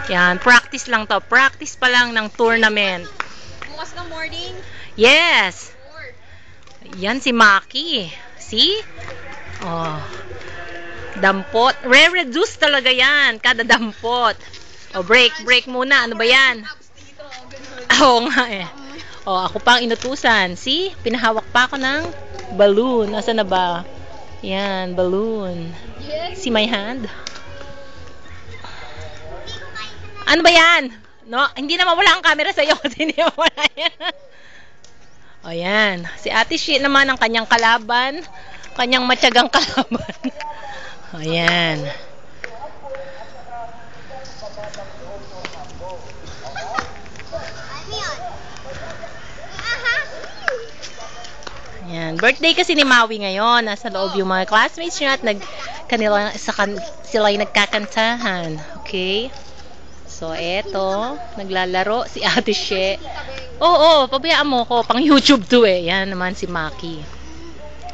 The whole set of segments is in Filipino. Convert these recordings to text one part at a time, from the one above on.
Yan, practice lang to. Practice pa lang ng tournament. Bukas ng morning. Yes. Yan si Maki. See? Oh. Dampot. Re-reduce talaga yan. Kada dampot. O, break muna. Ano ba yan? Oo nga eh. O, ako pang inutusan. See? Pinahawak pa ako ng balloon. Nasaan na ba? Yan, balloon. See my hand? Ano ba yan? No, hindi na mawala ang camera sa'yo kasi hindi mawala yan. O yan. Si Ate Shi naman ang kanyang kalaban. Kanyang matyagang kalaban. O yan. Yan. Birthday kasi ni Maui ngayon. Nasa loob yung mga classmates niya at sila ay nagkakantahan. Okay? So, eto, naglalaro si Ate She. Oo, pabayaan mo ko. Pang YouTube to eh. Yan naman si Maki.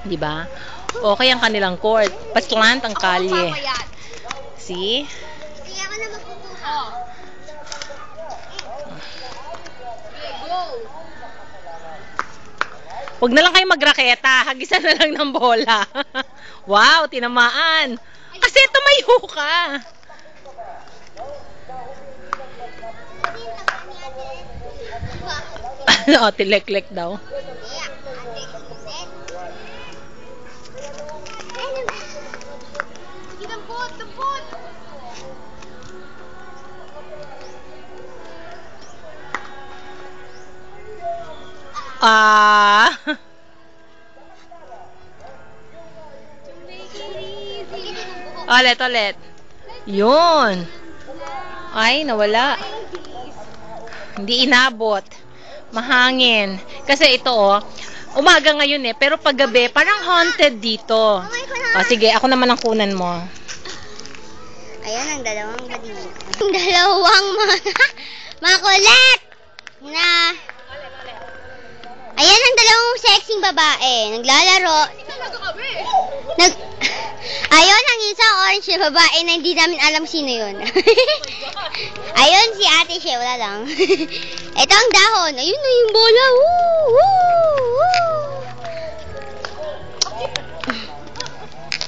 Diba? Okay ang kanilang court. Paslant ang kalye. See? Hindi ako na magkukuha. Go! Huwag na lang kayo magraketa. Hagisan na lang ng bola. Wow, tinamaan. Kasi tumayo ka. O, tilek-lek daw. Dampot! Ulit. Yun. Ay, nawala. Hindi inabot. Mahangin. Kasi ito, umaga ngayon eh. Pero paggabi, parang haunted dito. O, sige, ako naman ang kunan mo. Ayan ang dalawang bading. Ang dalawang makulit na... Ayan ang dalawang sexing babae. Naglalaro. Ayun ang isang orange na babae na hindi namin alam sino yun. Ayun si Ate She, wala lang. Ito ang dahon. Ayun na yung bola. Woo! Woo!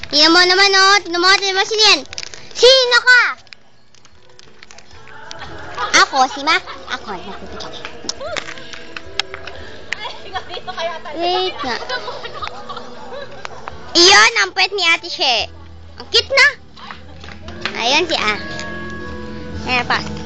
Tingnan mo naman, oh. Tingnan mo sino yan. Sino ka? Ako, si Mac. Ako, wait nga. Iyon ang puwet ni Ate She. Ang cute na. Ayan si Ayan pa.